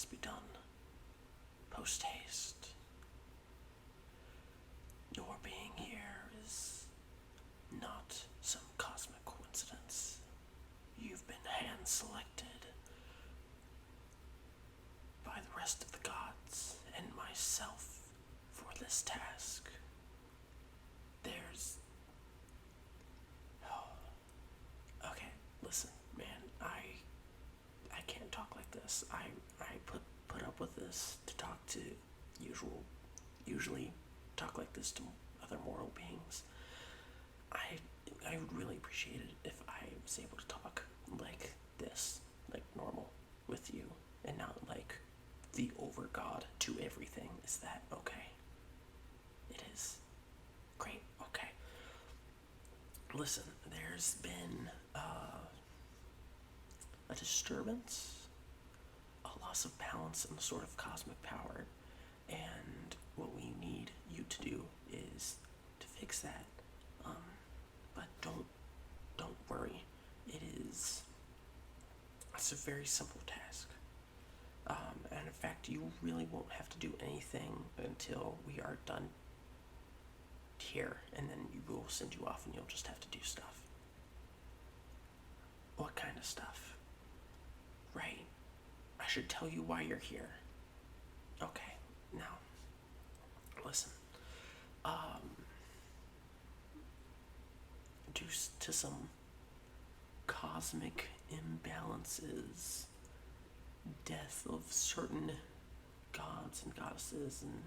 must be done post haste. Your being here is not some cosmic coincidence. You've been hand-selected by the rest of the gods and myself for this task. There's... Oh. Okay, listen, man, I can't talk like this. I put up with this to talk to usually talk like this to other mortal beings. I would really appreciate it if I was able to talk like this, like normal, with you, and not like the over god to everything. Is that okay? It is. Great, okay. Listen, there's been a disturbance, a loss of balance in the sort of cosmic power, and what we need you to do is to fix that. But don't worry. It's a very simple task. And in fact, you really won't have to do anything until we are done here, and then we'll send you off and you'll just have to do stuff. What kind of stuff? Right. I should tell you why you're here. Okay, now, listen. Due to some cosmic imbalances, death of certain gods and goddesses and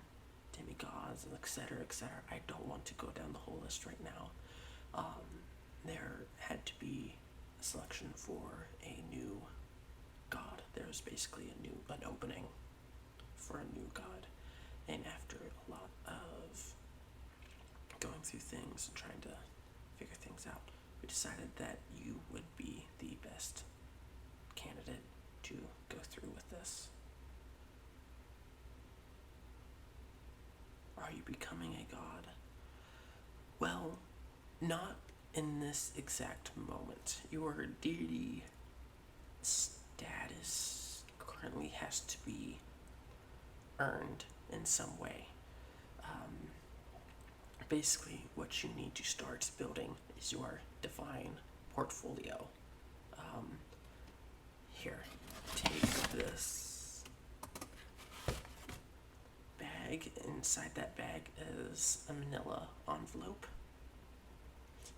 demigods and etc., I don't want to go down the whole list right now. There had to be a selection for a new god. There was basically an opening for a new god, and after a lot of going through things and trying to figure things out, we decided that you would be the best candidate to go through with this. Are you becoming a god? Well, not in this exact moment. Your deity status currently has to be earned in some way. Basically, what you need to start building is your divine portfolio. Here, take this bag. Inside that bag is a manila envelope.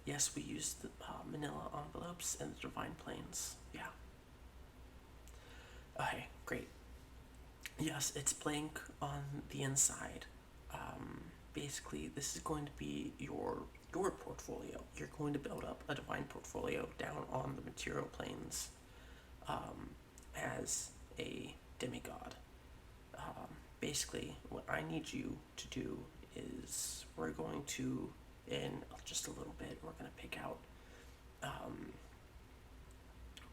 Yes, we use the manila envelopes in the divine planes. Yeah. Okay, great. Yes, it's blank on the inside. Basically, this is going to be your portfolio. You're going to build up a divine portfolio down on the material planes as a demigod. Basically, what I need you to do is we're going to, in just a little bit, we're going to pick out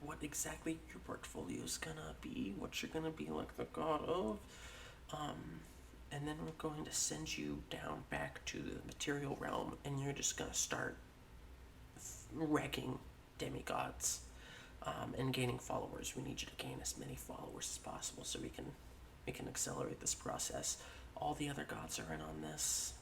what exactly your portfolio is going to be, what you're going to be like the god of, and then we're going to send you down back to the material realm, and you're just going to start wrecking demigods and gaining followers. We need you to gain as many followers as possible so we can accelerate this process. All the other gods are in on this.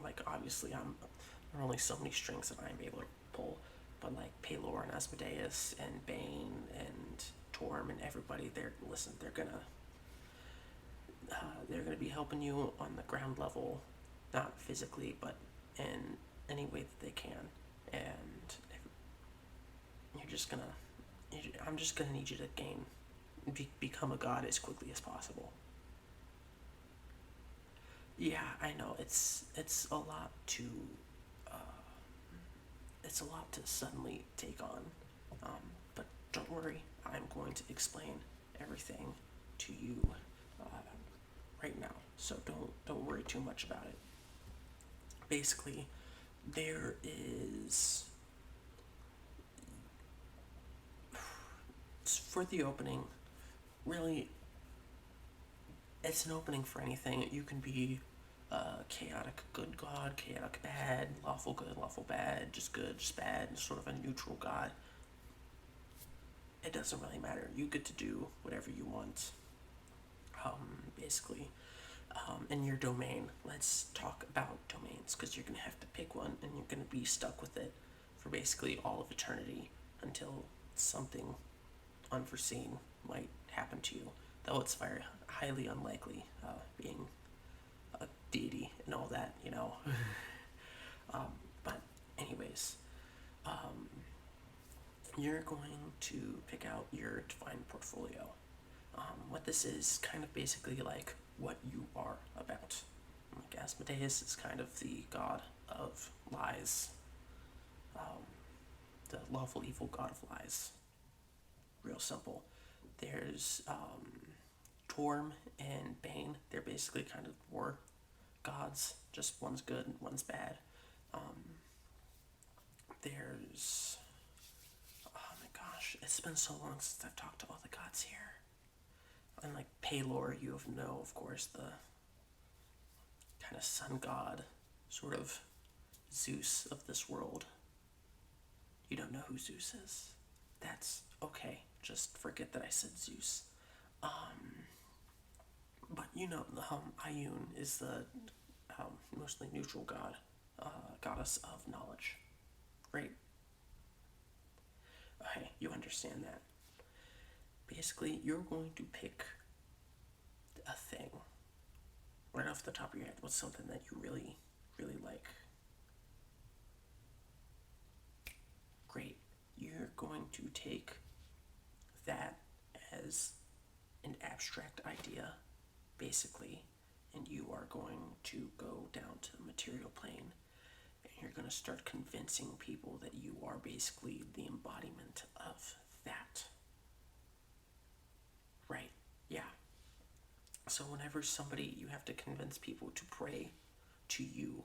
Like, obviously, there are only so many strings that I'm able to pull, but like Pelor and Asmodeus and Bane and Torm and everybody, they're gonna be helping you on the ground level, not physically, but in any way that they can. And I'm just gonna need you to become a god as quickly as possible. Yeah, I know it's a lot to suddenly take on, but don't worry, I'm going to explain everything to you right now. So don't worry too much about it. Basically, there is, for the opening, really, it's an opening for anything. You can be chaotic good god, chaotic bad, lawful good, lawful bad, just good, just bad, sort of a neutral god. it doesn't really matter. You get to do whatever you want, basically. In your domain, let's talk about domains, because you're going to have to pick one and you're going to be stuck with it for basically all of eternity until something unforeseen might happen to you. Though it's very highly unlikely, being a deity and all that, you know. But, anyways, you're going to pick out your divine portfolio. What this is kind of basically like what you are about. Like Asmodeus is kind of the god of lies, the lawful evil god of lies. Real simple. There's Torm and Bane. They're basically kind of war gods. Just one's good and one's bad. There's oh my gosh, it's been so long since I've talked to all the gods here. And like Palor, you know, of course, the kind of sun god, sort of Zeus of this world. You don't know who Zeus is? That's okay. Just forget that I said Zeus. But you know, Ayun is the mostly neutral god, goddess of knowledge. Right? Okay, you understand that. Basically, you're going to pick a thing right off the top of your head. What's something that you really, really like? Great. You're going to take that as an abstract idea, basically, and you are going to go down to the material plane and you're going to start convincing people that you are basically the embodiment of that. Right, yeah. So whenever you have to convince people to pray to you,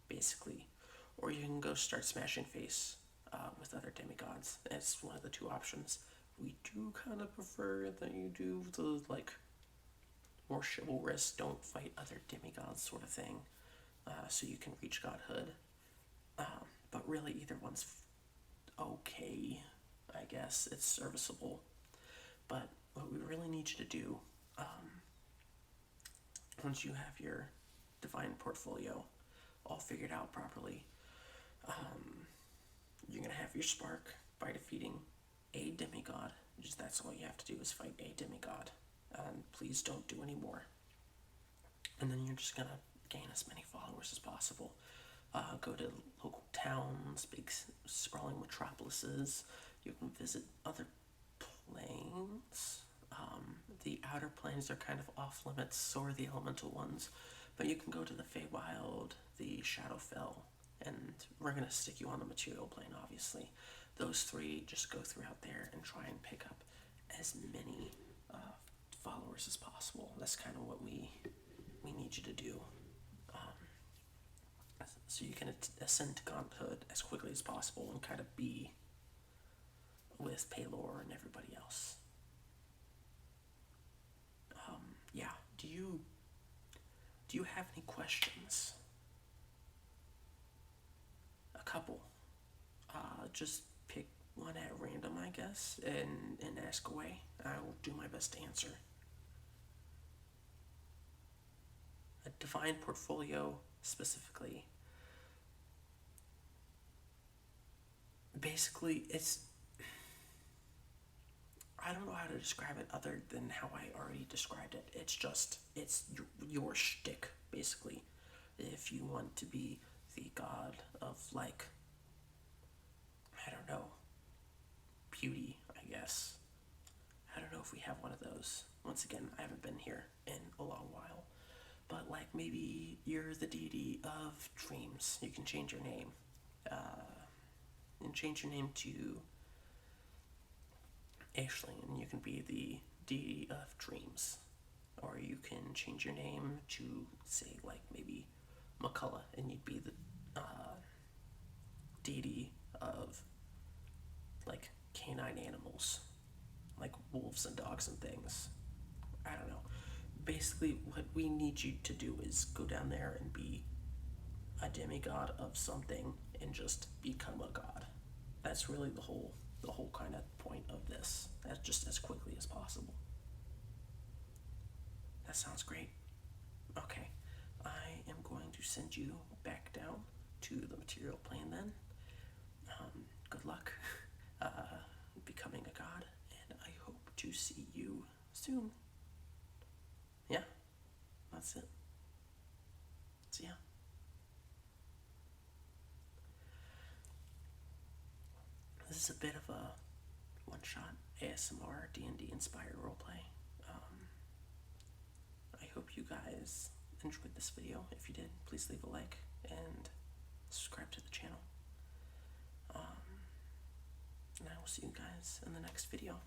basically, or you can go start smashing face with other demigods. It's one of the two options. We do kind of prefer that you do the like more chivalrous, don't fight other demigods sort of thing, so you can reach godhood. But really, either one's okay. I guess it's serviceable. But what we really need you to do, once you have your divine portfolio all figured out properly, you're gonna have your spark by defeating a demigod. Just that's all you have to do is fight a demigod. Please don't do any more. And then you're just gonna gain as many followers as possible. Go to local towns, big sprawling metropolises. You can visit other planes. The outer planes are kind of off limits, so are the elemental ones. But you can go to the Feywild, the Shadowfell, and we're going to stick you on the material plane, obviously. Those three, just go throughout there and try and pick up as many followers as possible. That's kind of what we need you to do. So you can ascend to godhood as quickly as possible and kind of be with Palor and everybody else. Yeah. Do you have any questions? A couple. Just pick one at random, I guess, and ask away. I will do my best to answer. A divine portfolio specifically. Basically, I don't know how to describe it other than how I already described it. It's your shtick, basically. If you want to be the god of, like, I don't know, beauty, I guess. I don't know if we have one of those. Once again, I haven't been here in a long while. But, like, maybe you're the deity of dreams. You can change your name. And change your name to Aisling, and you can be the deity of dreams. Or you can change your name to, say, like, maybe McCullough, and you'd be the deity of, like, canine animals, like wolves and dogs and things. I don't know. Basically, what we need you to do is go down there and be a demigod of something and just become a god. That's really the whole the whole kind of point of this, just as quickly as possible. That sounds great. Okay, I am going to send you back down to the material plane then. Good luck becoming a god, and I hope to see you soon. Yeah, that's it. See ya. This is a bit of a one-shot ASMR D&D inspired roleplay. I hope you guys enjoyed this video. If you did, please leave a like and subscribe to the channel. And I will see you guys in the next video.